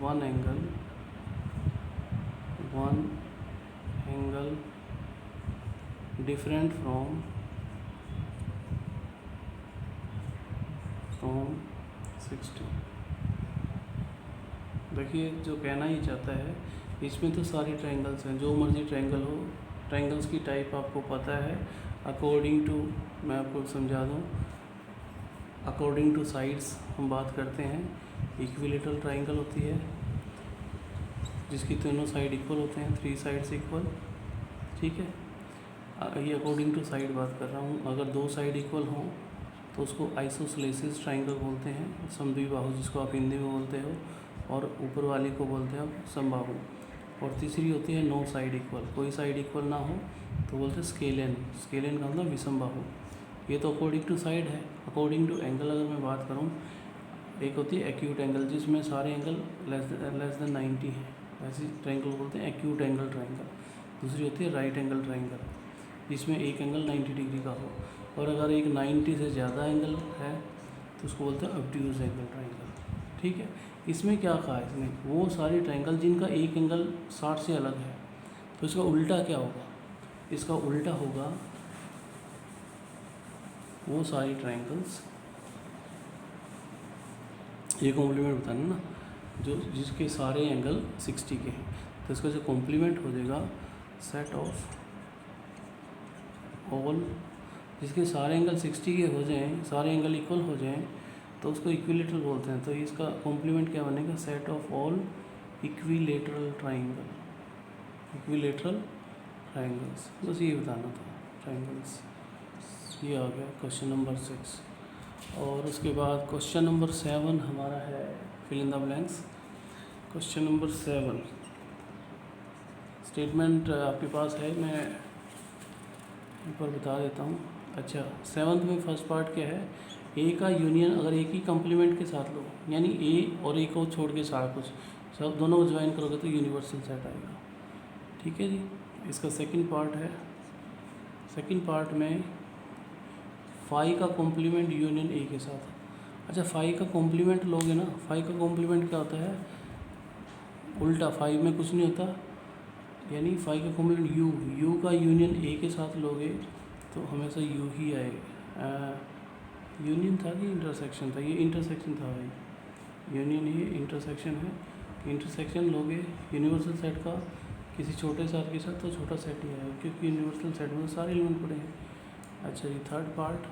S1: one angle, different from 60। देखिए जो कहना ही चाहता है, इसमें तो सारे ट्रायंगल्स हैं, जो मर्जी ट्रायंगल हो, ट्रायंगल्स की टाइप आपको पता है, अकॉर्डिंग टू, मैं आपको समझा दूं, अकॉर्डिंग टू साइड्स हम बात करते हैं। इक्विलेटरल ट्रायंगल होती है जिसकी तीनों साइड इक्वल होते हैं, 3 साइड्स इक्वल, ठीक है। ये अकॉर्डिंग टू साइड बात कर रहा हूँ। अगर 2 साइड इक्वल हों तो उसको आइसोसेलेसिस ट्रायंगल बोलते हैं, समद्विबाहु जिसको आप हिंदी में बोलते हो, और ऊपर वाली को बोलते हैं आप समबाहु। और तीसरी होती है 9 साइड इक्वल, कोई साइड इक्वल ना हो तो बोलते हैं स्केलेन का मतलब विषमबाहु। ये तो अकॉर्डिंग टू साइड है। अकॉर्डिंग टू एंगल अगर मैं बात करूँ, एक होती है एक्यूट एंगल जिसमें सारे एंगल लेस देन 90 हैं, ऐसी ट्रायंगल बोलते हैं एक्यूट एंगल ट्रायंगल। दूसरी होती है राइट एंगल ट्रायंगल जिसमें एक एंगल 90 डिग्री का हो, और अगर एक 90 से ज़्यादा एंगल है तो उसको बोलते हैं ऑब्ट्यूज एंगल ट्रायंगल, ठीक है। इसमें क्या कहा है इसने, वो सारे ट्रायंगल जिनका एक एंगल 60 से अलग है, तो इसका उल्टा क्या होगा, इसका उल्टा होगा वो सारी ट्रायंगल्स, ये कॉम्प्लीमेंट बताना ना, जो जिसके सारे एंगल 60 के हैं, तो इसका जो कॉम्प्लीमेंट हो जाएगा सेट ऑफ ऑल, जिसके सारे एंगल 60 के हो जाएं, सारे एंगल इक्वल हो जाएं, तो उसको इक्विलेटरल बोलते हैं। तो इसका कॉम्प्लीमेंट क्या बनेगा, set of all equilateral triangle, equilateral triangles, बस ये बताना था, ट्राइंगल्स। ये आ गया क्वेश्चन नंबर 6। और उसके बाद क्वेश्चन नंबर 7 हमारा है fill in the blanks. Question number 7 statement आपके पास है, मैं ऊपर बता देता हूँ। अच्छा, 7th में फर्स्ट पार्ट क्या है, ए का यूनियन अगर एक ही कॉम्प्लीमेंट के साथ लो, यानी ए और ए को छोड़ के सारा कुछ सब दोनों को ज्वाइन करोगे तो यूनिवर्सल सेट आएगा। ठीक है जी। इसका सेकंड पार्ट है, सेकंड पार्ट में फाई का कॉम्प्लीमेंट यूनियन ए के साथ। अच्छा, फाई का कॉम्प्लीमेंट लोगे ना, फाई का कॉम्प्लीमेंट क्या होता है, उल्टा, फाई में कुछ नहीं होता, यानी फाई का कॉम्प्लीमेंट यू, यू का यूनियन ए के साथ लोगे तो हमेशा यू ही आएगा। यूनियन था कि इंटरसेक्शन था, ये इंटरसेक्शन था भाई, यूनियन ये इंटरसेक्शन है। इंटरसेक्शन लोगे यूनिवर्सल सेट का किसी छोटे सेट के साथ तो छोटा सेट ही आएगा, क्योंकि यूनिवर्सल सेट में सारे एलिमेंट पड़े हैं। अच्छा जी, थर्ड पार्ट,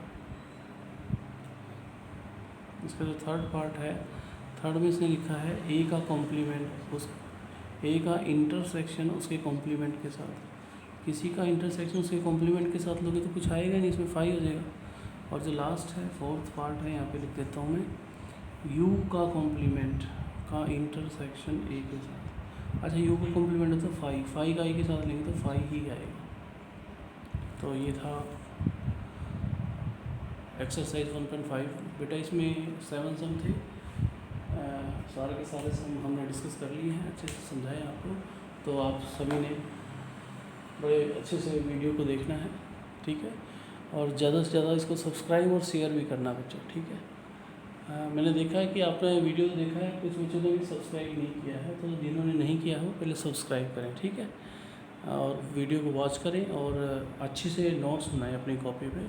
S1: इसका जो थर्ड पार्ट है, थर्ड में इसने लिखा है ए का कॉम्प्लीमेंट, उस ए का इंटरसेक्शन उसके कॉम्प्लीमेंट के साथ, किसी का इंटरसेक्शन उसके कॉम्प्लीमेंट के साथ लोगे तो कुछ आएगा नहीं, इसमें फाई हो जाएगा। और जो लास्ट है फोर्थ पार्ट है, यहाँ पे लिख देता हूँ मैं, यू का कॉम्प्लीमेंट का इंटरसेक्शन ए के साथ। अच्छा, यू का कॉम्प्लीमेंट है तो फाई, फाई का ए के साथ लेंगे तो फाई ही आएगा। तो ये था एक्सरसाइज 1.5। बेटा इसमें 7 सम थे, सारे के सारे सम हमने डिस्कस कर लिए हैं, अच्छे से समझाए आपको। तो आप सभी ने बड़े अच्छे से वीडियो को देखना है, ठीक है, और ज़्यादा से ज़्यादा इसको सब्सक्राइब और शेयर भी करना बच्चों, ठीक है। मैंने देखा है कि आपने वीडियो देखा है, कुछ बच्चों ने भी सब्सक्राइब नहीं किया है, तो जिन्होंने नहीं किया हो पहले सब्सक्राइब करें, ठीक है, और वीडियो को वॉच करें और अच्छे से नोट्स बनाएं अपनी कॉपी पे।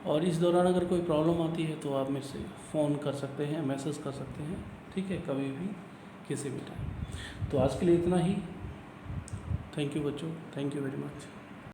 S1: और इस दौरान अगर कोई प्रॉब्लम आती है तो आप मेरे से फ़ोन कर सकते हैं, मैसेज कर सकते हैं, ठीक है, कभी भी किसी भी टाइम। तो आज के लिए इतना ही। थैंक यू बच्चों, थैंक यू वेरी मच।